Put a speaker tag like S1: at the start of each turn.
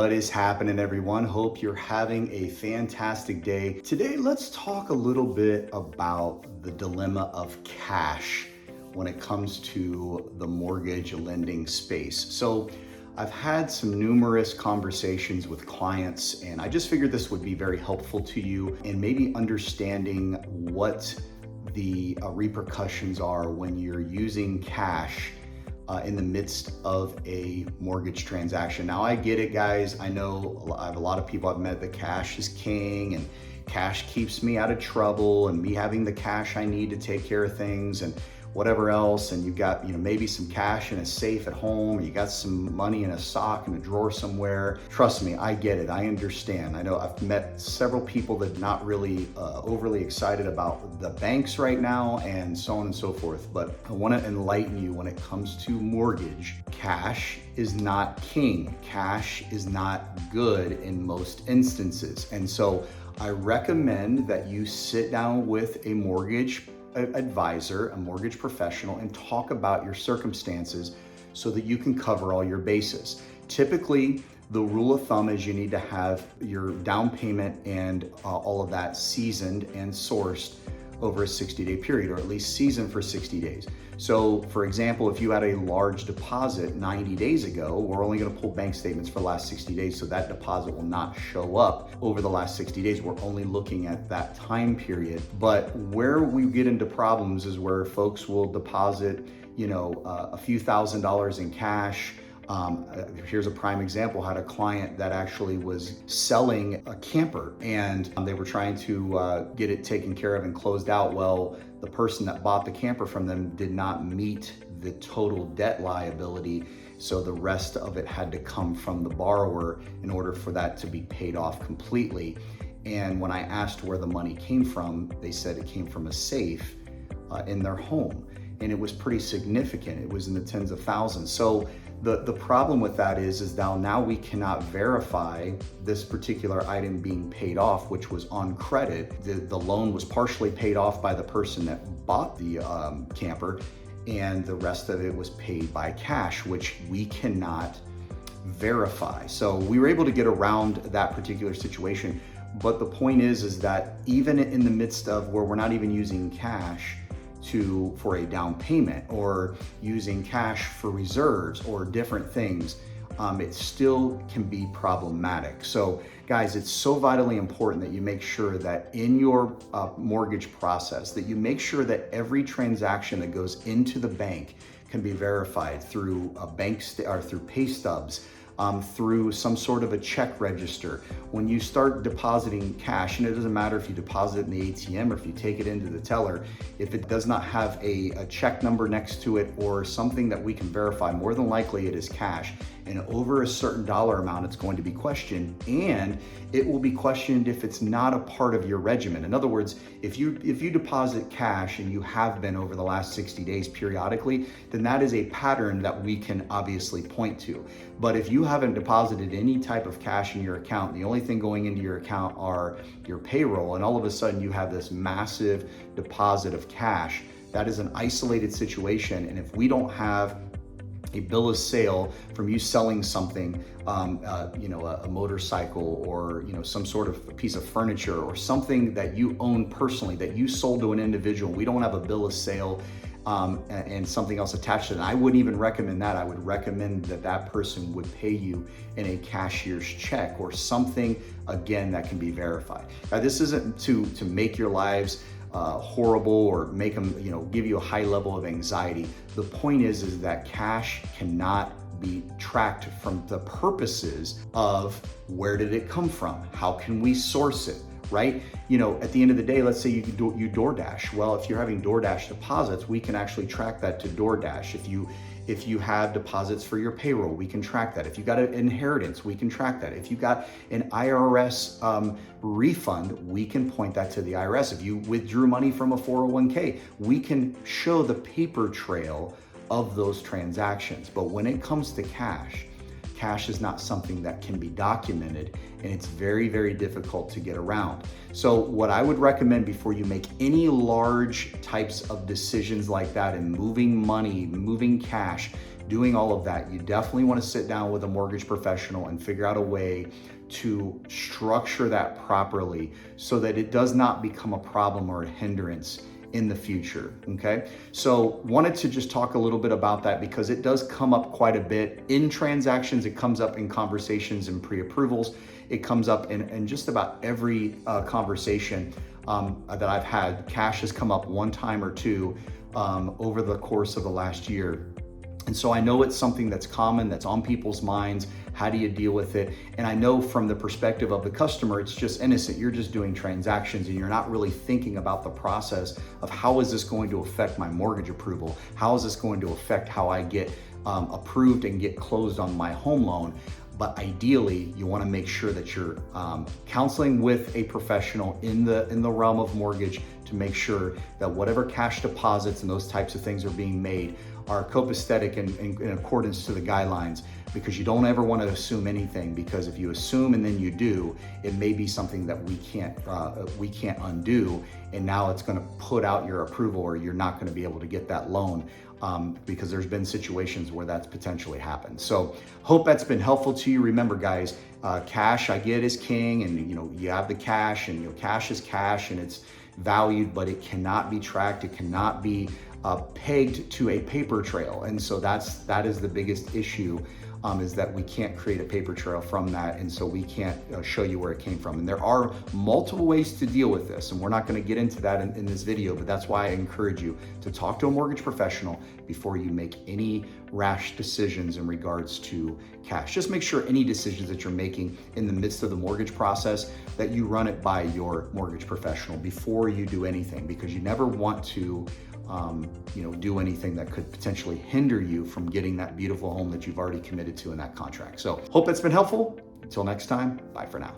S1: What is happening, everyone? Hope you're having a fantastic day. Today, let's talk a little bit about the dilemma of cash when it comes to the mortgage lending space. So I've had some numerous conversations with clients, and I just figured this would be very helpful to you in maybe understanding what the repercussions are when you're using cash in the midst of a mortgage transaction. Now, I get it, guys. I know I have a lot of people I've met that cash is king and cash keeps me out of trouble, and me having the cash I need to take care of things and whatever else. And you've got, maybe some cash in a safe at home, or you got some money in a sock in a drawer somewhere. Trust me, I get it. I understand. I know I've met several people that are not really overly excited about the banks right now and so on and so forth. But I want to enlighten you when it comes to mortgage. Cash is not king. Cash is not good in most instances. And so I recommend that you sit down with a mortgage advisor, a mortgage professional, and talk about your circumstances so that you can cover all your bases. Typically, the rule of thumb is you need to have your down payment and all of that seasoned and sourced over a 60-day period, or at least seasoned for 60 days. So for example, if you had a large deposit 90 days ago, we're only gonna pull bank statements for the last 60 days, so that deposit will not show up over the last 60 days. We're only looking at that time period. But where we get into problems is where folks will deposit, a few $1,000s in cash. Here's a prime example. I had a client that actually was selling a camper, and they were trying to get it taken care of and closed out. Well, the person that bought the camper from them did not meet the total debt liability, so the rest of it had to come from the borrower in order for that to be paid off completely. And when I asked where the money came from, they said it came from a safe in their home, and it was pretty significant. It was in the tens of thousands. So the problem with that is now we cannot verify this particular item being paid off, which was on credit. The loan was partially paid off by the person that bought the camper, and the rest of it was paid by cash, which we cannot verify. So we were able to get around that particular situation. But the point is that even in the midst of where we're not even using cash for a down payment, or using cash for reserves or different things, it still can be problematic. So guys, it's so vitally important that you make sure that in your mortgage process, that you make sure that every transaction that goes into the bank can be verified through a or through pay stubs, through some sort of a check register. When you start depositing cash, and it doesn't matter if you deposit it in the ATM or if you take it into the teller, if it does not have a check number next to it or something that we can verify, more than likely it is cash. And over a certain dollar amount, it's going to be questioned, and it will be questioned if it's not a part of your regimen. In other words, if you deposit cash, and you have been over the last 60 days periodically, then that is a pattern that we can obviously point to. But if you haven't deposited any type of cash in your account, the only thing going into your account are your payroll, and all of a sudden you have this massive deposit of cash, that is an isolated situation. And if we don't have a bill of sale from you selling something, a motorcycle, or some sort of piece of furniture, or something that you own personally that you sold to an individual, we don't have a bill of sale and something else attached to it, and I wouldn't even recommend that. I would recommend that person would pay you in a cashier's check or something, again, that can be verified. Now, this isn't to make your lives horrible or make them, give you a high level of anxiety. The point is that cash cannot be tracked from the purposes of where did it come from? How can we source it? Right? At the end of the day, let's say you DoorDash. Well, if you're having DoorDash deposits, we can actually track that to DoorDash. If you have deposits for your payroll, we can track that. If you got an inheritance, we can track that. If you got an IRS refund, we can point that to the IRS. If you withdrew money from a 401k, we can show the paper trail of those transactions. But when it comes to cash is not something that can be documented, and it's very, very difficult to get around. So what I would recommend before you make any large types of decisions like that, and moving money, moving cash, doing all of that, you definitely want to sit down with a mortgage professional and figure out a way to structure that properly so that it does not become a problem or a hindrance in the future, okay? So wanted to just talk a little bit about that because it does come up quite a bit in transactions. It comes up in conversations and pre-approvals. It comes up in just about every conversation that I've had. Cash has come up one time or two over the course of the last year. And so I know it's something that's common, that's on people's minds. How do you deal with it? And I know from the perspective of the customer, it's just innocent. You're just doing transactions and you're not really thinking about the process of how is this going to affect my mortgage approval? How is this going to affect how I get approved and get closed on my home loan? But ideally, you want to make sure that you're counseling with a professional in the realm of mortgage to make sure that whatever cash deposits and those types of things are being made are copacetic and in accordance to the guidelines, because you don't ever want to assume anything, because if you assume and then you do, it may be something that we can't undo, and now it's going to put out your approval or you're not going to be able to get that loan. Because there's been situations where that's potentially happened. So hope that's been helpful to you. Remember guys, cash I get is king, and you have the cash, and cash is cash and it's valued, but it cannot be tracked. It cannot be pegged to a paper trail. And so that is the biggest issue, is that we can't create a paper trail from that. And so we can't show you where it came from. And there are multiple ways to deal with this. And we're not going to get into that in this video, but that's why I encourage you to talk to a mortgage professional before you make any rash decisions in regards to cash. Just make sure any decisions that you're making in the midst of the mortgage process, that you run it by your mortgage professional before you do anything, because you never want to do anything that could potentially hinder you from getting that beautiful home that you've already committed to in that contract. So hope that's been helpful. Until next time, bye for now.